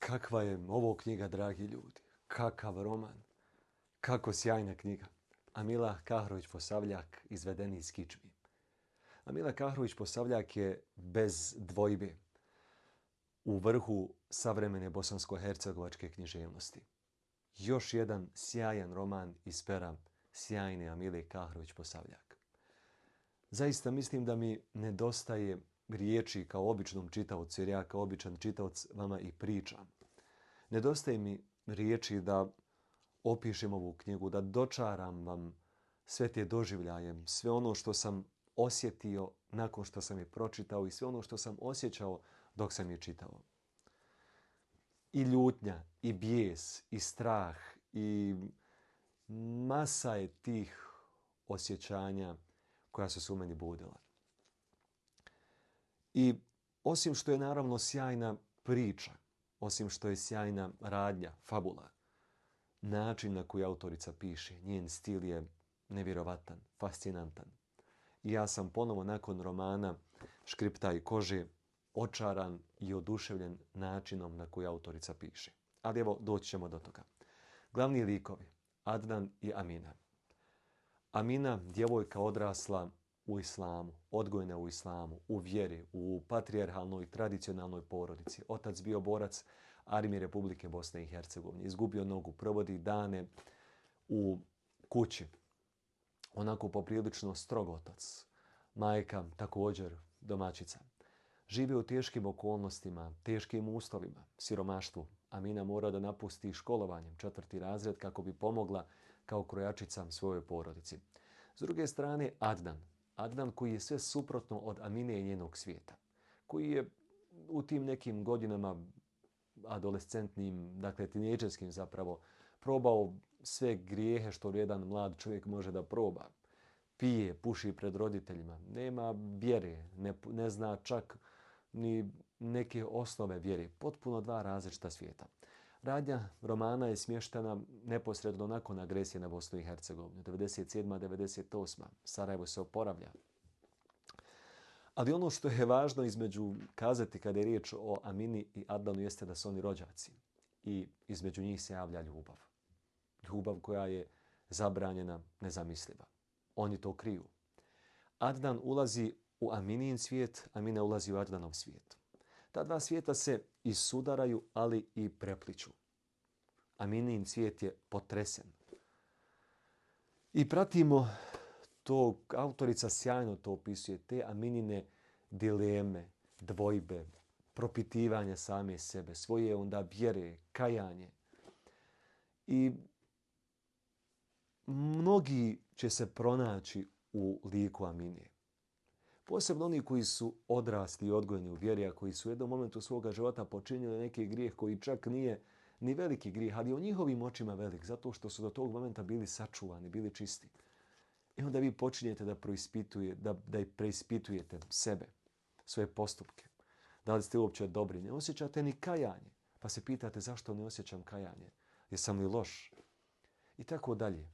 Kakva je ovo knjiga, dragi ljudi. Kakav roman. Kako sjajna knjiga. Amila Kahrović-Posavljak, izvedeni iz kičmi. Amila Kahrović-Posavljak je bez dvojbe u vrhu savremene bosansko-hercegovačke književnosti. Još jedan sjajan roman iz pera sjajne Amile Kahrović-Posavljak. Zaista mislim da mi nedostaje riječi kao običnom čitaocu, jer ja kao običan čitaoc vama i pričam. Nedostaje mi riječi da opišem ovu knjigu, da dočaram vam sve te doživljaje, sve ono što sam osjetio nakon što sam je pročitao i sve ono što sam osjećao dok sam je čitao. I ljutnja, i bijes, i strah, i masa je tih osjećanja koja su se u meni budila. I osim što je naravno sjajna priča, osim što je sjajna radnja, fabula, način na koji autorica piše, njen stil je nevjerovatan, fascinantan. I ja sam ponovo nakon romana Škripta i kože očaran i oduševljen načinom na koji autorica piše. Ali evo, doći ćemo do toga. Glavni likovi, Adnan i Amina. Amina, djevojka odrasla u islamu, odgojena u islamu, u vjeri, u patrijarhalnoj, tradicionalnoj porodici. Otac bio borac Armije Republike Bosne i Hercegovine. Izgubio nogu, provodi dane u kući. Onako poprilično strog otac. Majka također domaćica. Žive u teškim okolnostima, teškim uslovima, siromaštvu. Amina mora da napusti školovanjem 4. razred kako bi pomogla kao krojačica svojoj porodici. S druge strane, Adnan koji je sve suprotno od Amine i njenog svijeta. Koji je u tim nekim godinama adolescentnim, dakle tinejdžerskim zapravo, probao sve grijehe što jedan mlad čovjek može da proba. Pije, puši pred roditeljima, nema vjere, ne zna čak ni neke osnove vjere. Potpuno dva različita svijeta. Radnja romana je smještena neposredno nakon agresije na Bosnu i Hercegovinu. 97. 98. Sarajevo se oporavlja. Ali ono što je važno između kazati kada je riječ o Amini i Adnanu jeste da su oni rođaci. I između njih se javlja ljubav. Ljubav koja je zabranjena, nezamisliva. Oni to kriju. Adnan ulazi u Aminin svijet, Amina ulazi u Adnanov svijet. Ta dva svijeta se isudaraju, ali i prepliču. Aminin svijet je potresen. I pratimo to, autorica sjajno to opisuje, te Aminine dileme, dvojbe, propitivanje same sebe, svoje onda vjere, kajanje. I mnogi će se pronaći u liku Amine. Posebno oni koji su odrasli i odgojeni u vjeri, a koji su u jednom momentu svoga života počinili neki grijeh koji čak nije ni veliki grijeh, ali u njihovim očima velik, zato što su do tog momenta bili sačuvani, bili čisti. I onda vi počinjete da preispitujete sebe, svoje postupke. Da li ste uopće dobri? Ne osjećate ni kajanje. Pa se pitate zašto ne osjećam kajanje? Jesam li loš? I tako dalje.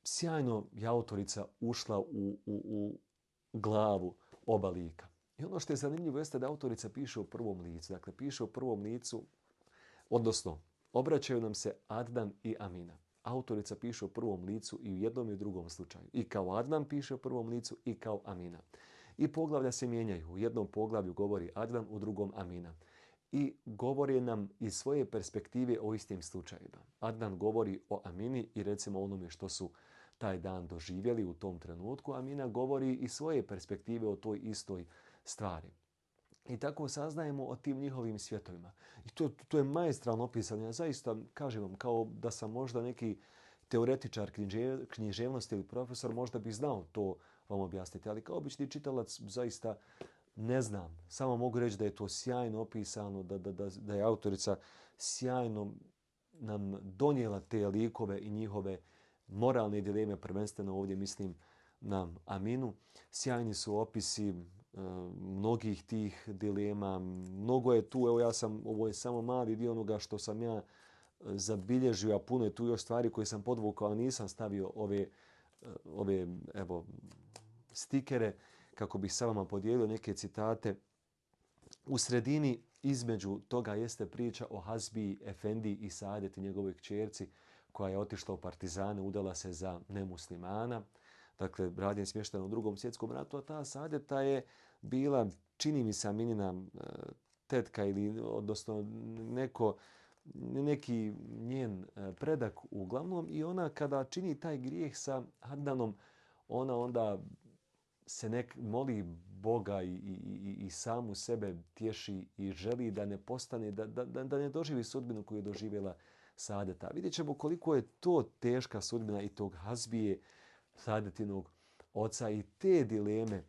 Sjajno je autorica ušla u glavu oba lika. I ono što je zanimljivo jeste da autorica piše u prvom licu. Dakle, piše u prvom licu, odnosno, obraćaju nam se Adnan i Amina. Autorica piše u prvom licu i u jednom i u drugom slučaju. I kao Adnan piše u prvom licu i kao Amina. I poglavlja se mijenjaju. U jednom poglavlju govori Adnan, u drugom Amina. I govori nam iz svoje perspektive o istim slučajima. Adnan govori o Amini i recimo onome što su taj dan doživjeli u tom trenutku. Amina govori iz svoje perspektive o toj istoj stvari. I tako saznajemo o tim njihovim svjetovima. I to je maestralno opisano. Ja zaista kažem vam, kao da sam možda neki teoretičar književnosti ili profesor, možda bih znao to vam objasniti. Ali kao obični čitalac zaista ne znam. Samo mogu reći da je to sjajno opisano, da je autorica sjajno nam donijela te likove i njihove moralne dileme, prvenstveno ovdje mislim na Aminu. Sjajni su opisi mnogih tih dilema. Mnogo je tu, evo ovo je samo mali dio onoga što sam ja zabilježio, a puno je tu još stvari koje sam podvukao, a nisam stavio ove stikere kako bih sa vama podijelio neke citate. U sredini između toga jeste priča o Hazbiji, Efendiji i Saadeti, njegovoj kćerci, koja je otišla u partizane, udala se za nemuslimana. Dakle, rad je smješten u Drugom svjetskom ratu, a ta Saadeta je bila, čini mi se, Aminina tetka ili odnosno neki njen predak uglavnom, i ona kada čini taj grijeh sa Adnanom, ona onda se moli Boga i samu sebe tješi i želi da ne postane, da ne doživi sudbinu koju je doživjela Saadeta. Vidjet ćemo koliko je to teška sudbina i tog Hazbije, Saadetinog oca, i te dileme,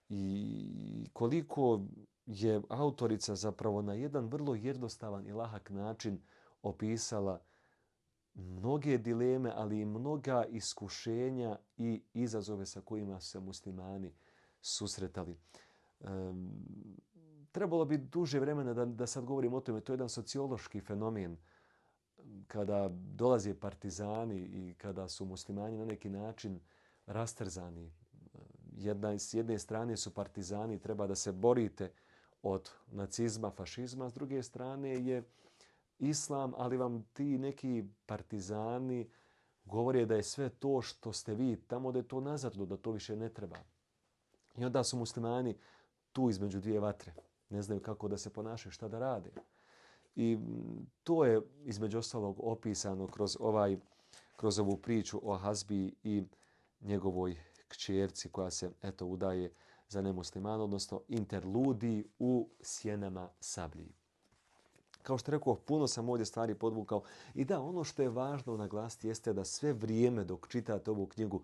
i koliko je autorica zapravo na jedan vrlo jednostavan i lahak način opisala mnoge dileme, ali i mnoga iskušenja i izazove sa kojima se muslimani susretali. Trebalo bi duže vremena da sad govorim o tome. To je jedan sociološki fenomen. Kada dolaze partizani i kada su muslimani na neki način rastrzani. S jedne strane su partizani, treba da se borite od nacizma, fašizma, s druge strane je islam, ali vam ti neki partizani govore da je sve to što ste vi tamo, da je to nazadno, da to više ne treba. I onda su muslimani tu između dvije vatre. Ne znaju kako da se ponašaju, šta da rade. I to je između ostalog opisano kroz ovu priču o Hazbiji i njegovoj kćerci koja se udaje za nemuslimana, odnosno interludiji u sjenama sablji. Kao što rekao, puno sam ovdje stvari podvukao. I da, ono što je važno naglasiti jeste da sve vrijeme dok čitate ovu knjigu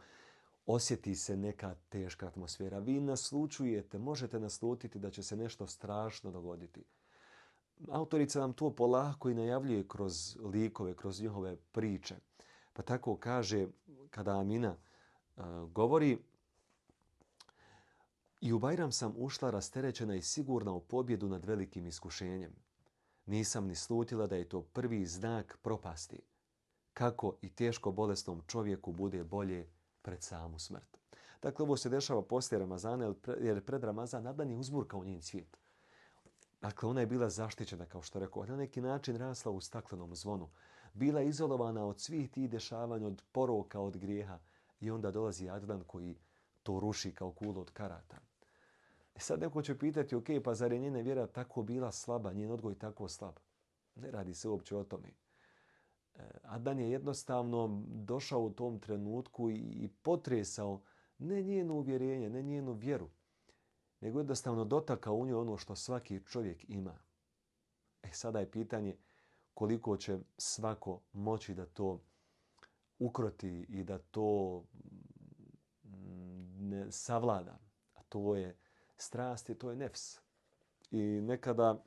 osjeti se neka teška atmosfera. Vi naslućujete, možete naslutiti da će se nešto strašno dogoditi. Autorica nam to polako i najavljuje kroz likove, kroz njihove priče. Pa tako kaže, kada Amina govori: "I u Bajram sam ušla rasterećena i sigurna u pobjedu nad velikim iskušenjem. Nisam ni slutila da je to prvi znak propasti. Kako i teško bolesnom čovjeku bude bolje pred samu smrt." Dakle, ovo se dešava poslije Ramazana, jer pred Ramazan Adnan je uzburkao njen svijet. Dakle, ona je bila zaštićena, kao što rekao, na neki način rasla u staklenom zvonu. Bila je izolovana od svih tih dešavanja, od poroka, od grijeha. I onda dolazi Adnan koji to ruši kao kulu od karata. I sad neko će pitati, ok, pa zar je njena vjera tako bila slaba, njen odgoj tako slab? Ne radi se uopće o tome. Adnan je jednostavno došao u tom trenutku i potresao ne njeno uvjerenje, ne njenu vjeru, nego jednostavno dotakao u njoj ono što svaki čovjek ima. Sada je pitanje koliko će svako moći da to ukroti i da to ne savlada. A to je strast i to je nefs. I nekada,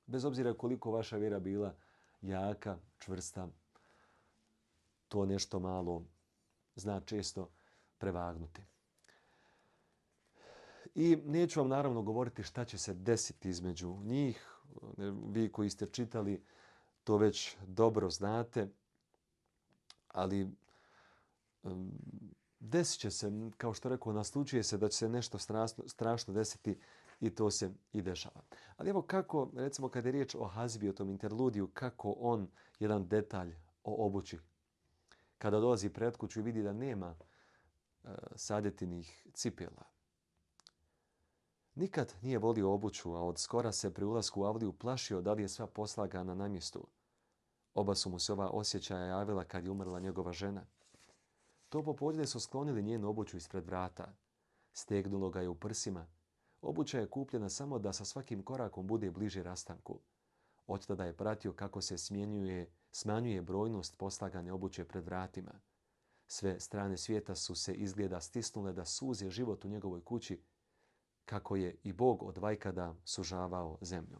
bez obzira koliko vaša vjera bila jaka, čvrsta, to nešto malo zna često prevagnuti. I neću vam naravno govoriti šta će se desiti između njih. Vi koji ste čitali to već dobro znate. Ali desit će se, kao što rekao, naslučuje se da će se nešto strašno desiti i to se i dešava. Ali evo kako, recimo kada je riječ o Hazbi, o tom interludiju, kako on, jedan detalj o obući. Kada dolazi pred kuću i vidi da nema Saadetinih cipela. Nikad nije volio obuću, a od skora se pri ulasku u avliju plašio da li je sva poslagana na mjestu. Oba su mu se ova osjećaja javila kad je umrla njegova žena. To popodne su sklonili njenu obuću ispred vrata. Stegnulo ga je u prsima. Obuća je kupljena samo da sa svakim korakom bude bliže rastanku. Od tada je pratio kako se smanjuje brojnost poslagane obuće pred vratima. Sve strane svijeta su se izgleda stisnule da suze život u njegovoj kući, kako je i Bog od vajkada sužavao zemlju.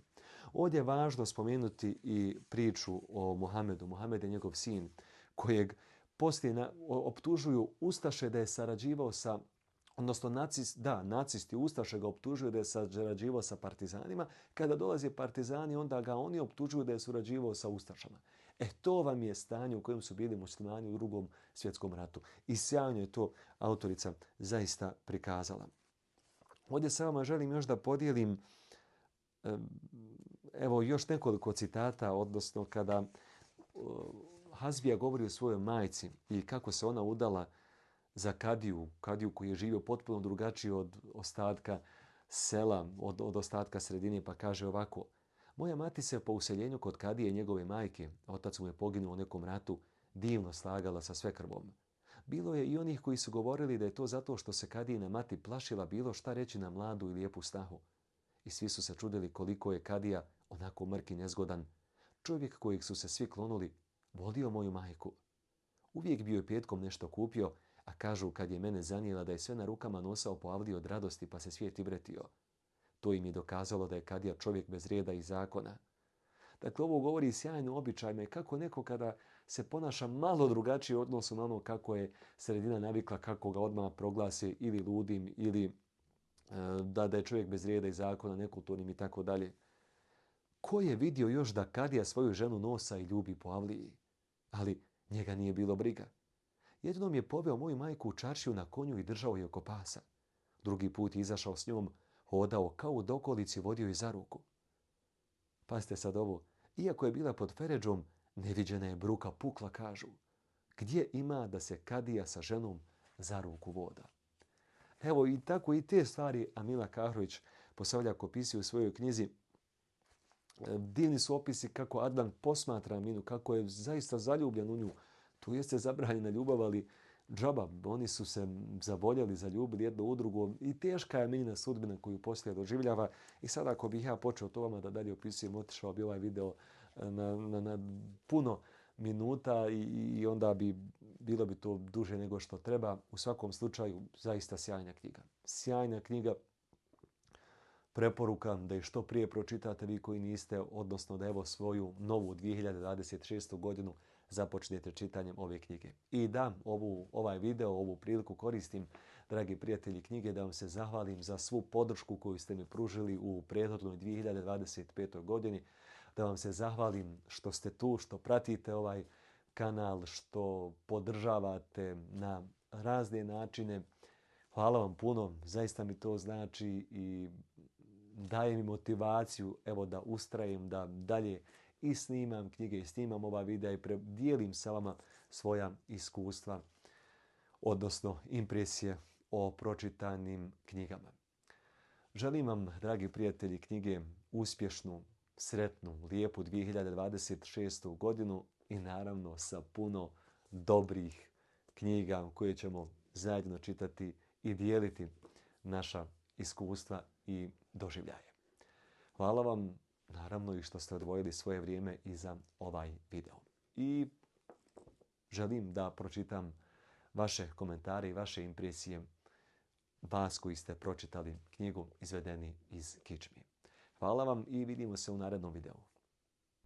Ovdje je važno spomenuti i priču o Muhamedu. Muhamed je njegov sin, kojeg poslije optužuju ustaše da je sarađivao sa, odnosno nacisti ustaše ga optužuju da je sarađivao sa partizanima. Kada dolaze partizani, onda ga oni optužuju da je surađivao sa ustašama. To vam je stanje u kojem su bili muslimani u Drugom svjetskom ratu. I sjajno je to autorica zaista prikazala. Ovdje sa vama želim još da podijelim Evo još nekoliko citata, odnosno kada Hazbija govori o svojoj majci i kako se ona udala za kadiju koji je živio potpuno drugačiji od ostatka sela, od ostatka sredine, pa kaže ovako: moja mati se po useljenju kod kadije i njegove majke, otac mu je poginuo u nekom ratu, divno slagala sa svekrvom. Bilo je i onih koji su govorili da je to zato što se kadijina mati plašila bilo šta reći na mladu i lijepu snahu. I svi su se čudili koliko je kadija onako mrk i nezgodan. Čovjek kojeg su se svi klonuli volio moju majku. Uvijek bi joj petkom nešto kupio, a kažu kad je mene zanijela da je sve na rukama nosao po Avliji od radosti pa se svijet ibretio. To im je dokazalo da je kadija čovjek bez reda i zakona. Dakle, ovo govori sjajno običajima i kako neko kada se ponaša malo drugačije u odnosu na ono kako je sredina navikla, kako ga odmah proglasi ili ludim ili da je čovjek bez reda i zakona, nekulturnim i tako dalje. Ko je vidio još da kadija svoju ženu nosa i ljubi po Avliji? Ali njega nije bilo briga. Jednom je poveo moju majku u čaršiju na konju i držao je oko pasa. Drugi put je izašao s njom, hodao kao u dokolici, vodio je za ruku. Pazite sad ovo. Iako je bila pod feređom, neviđena je bruka pukla, kažu. Gdje ima da se kadija sa ženom za ruku voda? Evo i tako i te stvari Amila Kahrović Posavljak opisuje u svojoj knjizi. Divni su opisi kako Adnan posmatra Aminu, kako je zaista zaljubljen u nju. Tu jeste zabranjena ljubav, ali džaba. Oni su se zavoljeli, zaljubili jedno u drugo i teška je Aminina sudbina koju poslije doživljava. I sada ako bih ja počeo to vama da dalje opisujem, otišao bi ovaj video na puno minuta i onda bilo bi to duže nego što treba. U svakom slučaju, zaista sjajna knjiga. Sjajna knjiga. Preporuka da je što prije pročitate vi koji niste, odnosno da evo svoju novu 2026. godinu započnete čitanjem ove knjige. I da, ovaj video, ovu priliku koristim, dragi prijatelji knjige, da vam se zahvalim za svu podršku koju ste mi pružili u prethodnoj 2025. godini. Da vam se zahvalim što ste tu, što pratite ovaj kanal, što podržavate na razne načine. Hvala vam puno, zaista mi to znači i daje mi motivaciju evo da ustrajem, da dalje i snimam knjige i snimam ova videa i dijelim sa vama svoja iskustva, odnosno impresije o pročitanim knjigama. Želim vam, dragi prijatelji knjige, uspješnu, sretnu, lijepu 2026. godinu i naravno sa puno dobrih knjiga koje ćemo zajedno čitati i dijeliti naša iskustva i doživljaje. Hvala vam naravno i što ste odvojili svoje vrijeme i za ovaj video. I želim da pročitam vaše komentare i vaše impresije, vas koji ste pročitali knjigu Izvedeni iz kičmi. Hvala vam i vidimo se u narednom videu.